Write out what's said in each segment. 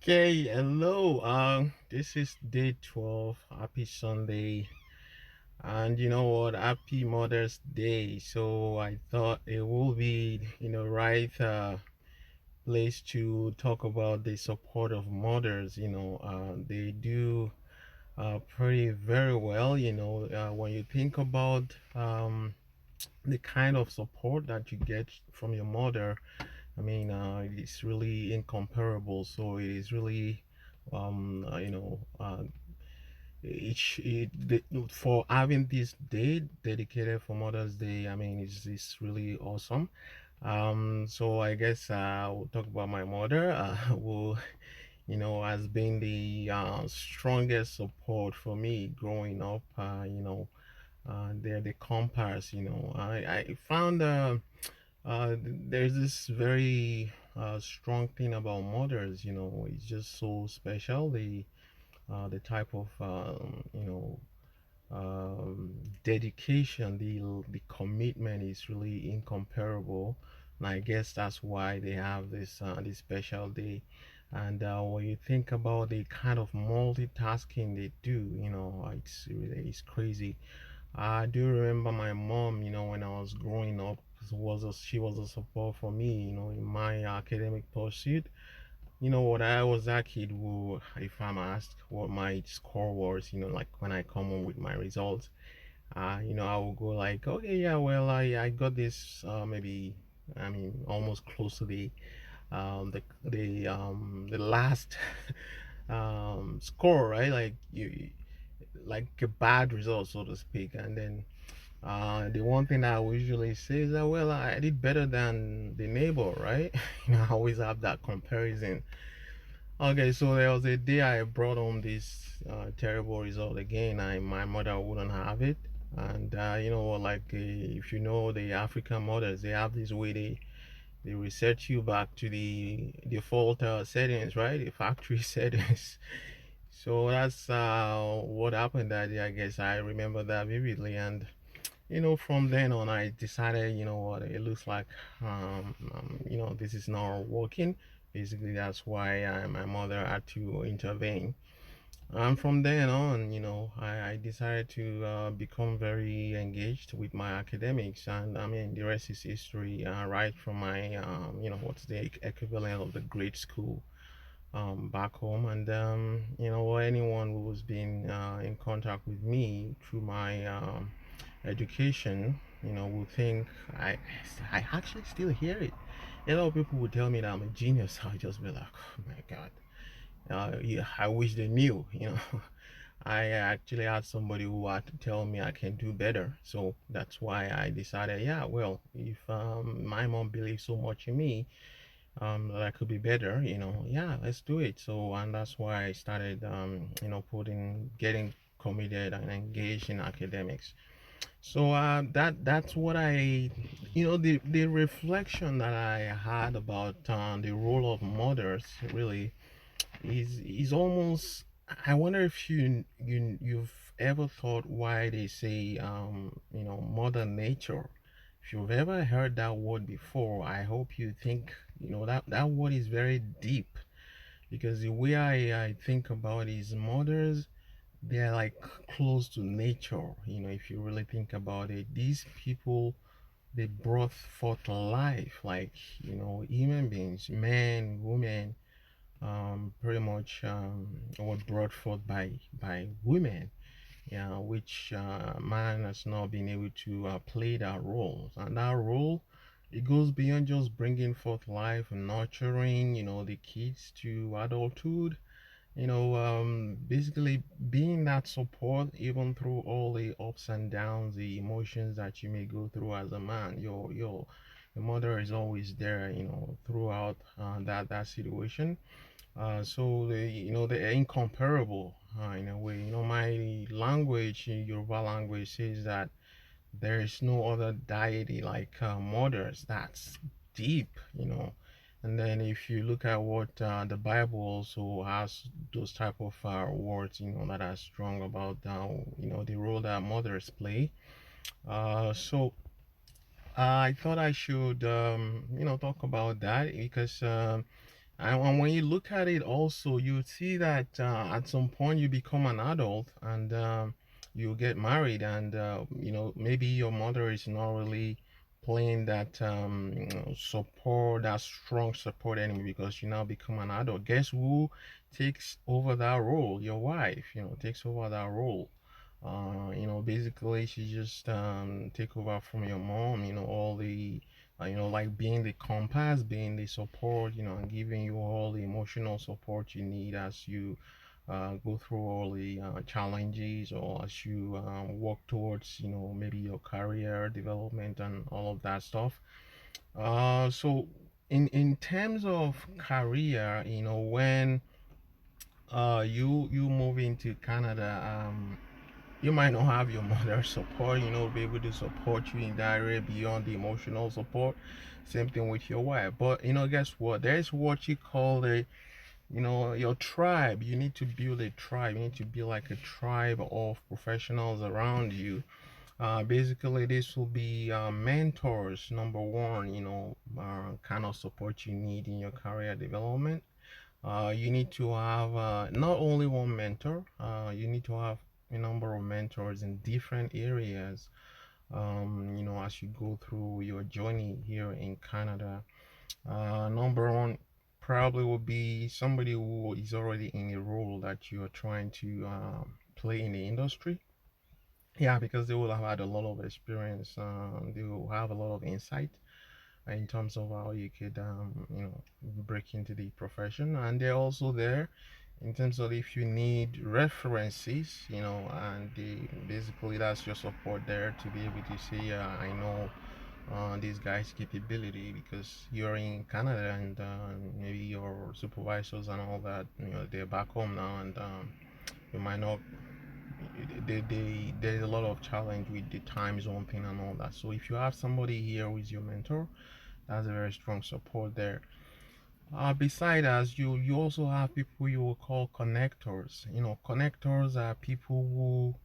Okay, hello. This is day 12. Happy Sunday. And you know what? Happy Mother's Day. So I thought it will be, right place to talk about the support of mothers. They do pretty very well. When you think about the kind of support that you get from your mother, I mean, it's really incomparable. So it is really, um, uh, you know, uh, for having this day dedicated for Mother's Day. I mean, it's really awesome. So I guess we'll talk about my mother. Who, has been the strongest support for me growing up. They're the compass. I found. There's this very strong thing about mothers. It's just so special. The type of dedication, the commitment is really incomparable, and I guess that's why they have this special day. And when you think about the kind of multitasking they do, it's crazy. I do remember my mom, when I was growing up, she was a support for me, in my academic pursuit. What, I was that kid who, if I'm asked what my score was, like when I come home with my results, I will go like, okay, yeah, well, I got this, maybe, I mean, almost close to the last score, right? Like like a bad result, so to speak, and then the one thing I will usually say is that, well, I did better than the neighbor, right? I always have that comparison. Okay, so there was a day I brought home this terrible result again. My mother wouldn't have it, and like if you know the African mothers, they have this way they reset you back to the default settings, right? The factory settings. So that's what happened that day. I guess I remember that vividly, and from then on, I decided, what, it looks like, this is not working. Basically, that's why my mother had to intervene. And from then on, I decided to become very engaged with my academics. And I mean, the rest is history, right from my, what's the equivalent of the grade school back home. And, anyone who's been in contact with me through my education, will think I actually still hear it. A lot of people would tell me that I'm a genius. I'll just be like, oh my God, yeah, I wish they knew. I actually had somebody who had to tell me I can do better. So that's why I decided, yeah, well, if my mom believes so much in me, that I could be better, yeah, let's do it. So, and that's why I started, getting committed and engaged in academics. So that's what the reflection that I had about the role of mothers really is almost. I wonder if you've ever thought why they say mother nature. If you've ever heard that word before, I hope you think that word is very deep, because the way I think about it is mothers, they're like close to nature. If you really think about it, these people, they brought forth life, like human beings, men, women, pretty much were brought forth by women, yeah, which man has not been able to play that role. And that role, it goes beyond just bringing forth life and nurturing the kids to adulthood. Basically being that support even through all the ups and downs, the emotions that you may go through as a man. Your mother is always there, throughout that situation. So they're incomparable in a way. My language, Yoruba language, says that there is no other deity like mothers. That's deep. And then if you look at what the Bible also has, those type of words, that are strong about the role that mothers play. So I thought I should talk about that because And when you look at it also, you see that at some point you become an adult and you get married, and maybe your mother is not really playing that support, that strong support anymore because you now become an adult. Guess who takes over that role? Your wife, takes over that role. Basically she just take over from your mom, all the like being the compass, being the support, and giving you all the emotional support you need as you go through all the challenges, or as you work towards, maybe your career development and all of that stuff. So in terms of career, when you move into Canada, you might not have your mother's support, be able to support you in that area beyond the emotional support. Same thing with your wife. But guess what? There's what you call your tribe. You need to build a tribe. You need to build like a tribe of professionals around you. Basically, this will be mentors, number one, kind of support you need in your career development. You need to have not only one mentor, you need to have a number of mentors in different areas, as you go through your journey here in Canada. Number one probably will be somebody who is already in a role that you are trying to play in the industry. Yeah, because they will have had a lot of experience, they will have a lot of insight in terms of how you could break into the profession, and they're also there in terms of if you need references, and basically that's your support there to be able to say, I know this guy's capability, because you're in Canada and maybe your supervisors and all that, they're back home now, and you might not, there's a lot of challenge with the time zone thing and all that. So if you have somebody here who is your mentor, that's a very strong support there. Beside us, you also have people you will call connectors. Connectors are people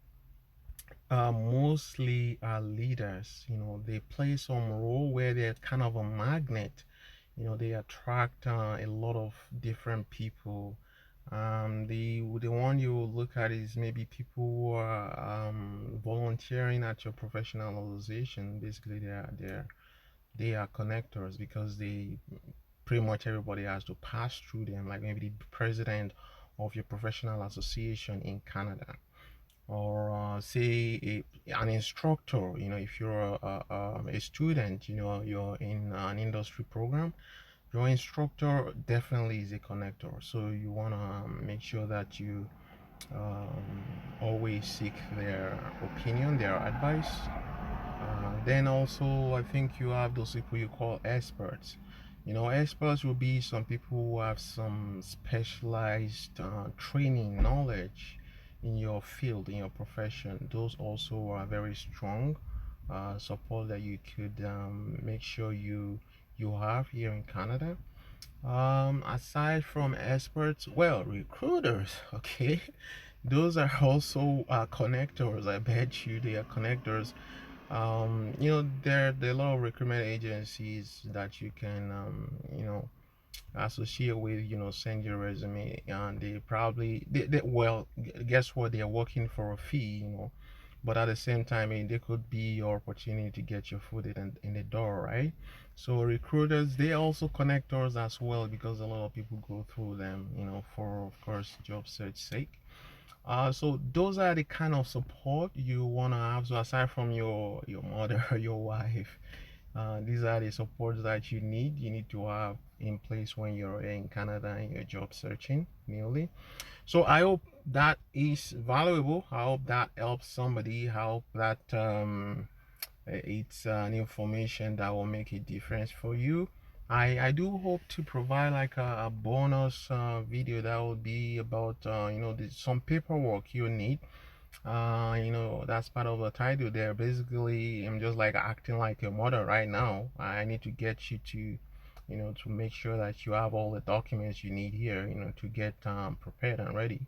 who mostly are leaders. They play some role where they're kind of a magnet. They attract a lot of different people. The one you look at is maybe people who are volunteering at your professional organization. Basically, they are connectors because they pretty much everybody has to pass through them, like maybe the president of your professional association in Canada, or say an instructor. If you're a student, you're in an industry program, your instructor definitely is a connector. So you want to make sure that you always seek their opinion, their advice. Then also, I think you have those people you call experts. Experts will be some people who have some specialized training, knowledge in your field, in your profession. Those also are very strong support that you could make sure you have here in Canada. Aside from experts, well, recruiters, okay, those are also connectors. I bet you they are connectors. There are a lot of recruitment agencies that you can associate with, send your resume, and they probably well, guess what, they're working for a fee, but at the same time, they could be your opportunity to get your foot in the door, right? So recruiters, they also connectors as well, because a lot of people go through them, for of course job search sake. So those are the kind of support you want to have. So aside from your mother or your wife, these are the supports that you need to have in place when you're in Canada and you're job searching newly. So I hope that is valuable. I hope that helps somebody. I hope that it's an information that will make a difference for you. I do hope to provide like a bonus video that will be about some paperwork you need. That's part of the title there. Basically, I'm just like acting like your mother right now. I need to get you to make sure that you have all the documents you need here, to get prepared and ready.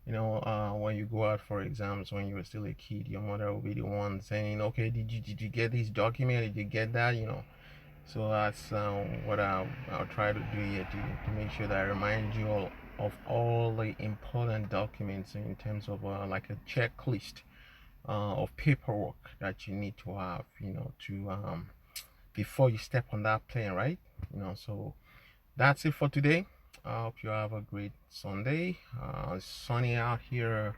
When you go out for exams when you were still a kid, your mother will be the one saying, okay, did you get this document? Did you get that? So that's what I'll try to do here to make sure that I remind you all of all the important documents in terms of like a checklist of paperwork that you need to have, to before you step on that plane, right? So that's it for today. I hope you have a great Sunday. It's sunny out here,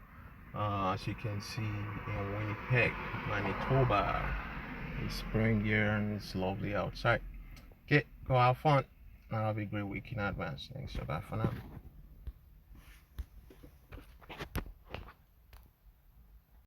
as you can see in Winnipeg, Manitoba. It's spring here and it's lovely outside. Okay, go have fun. Have a great week in advance. Thanks. So bye for now.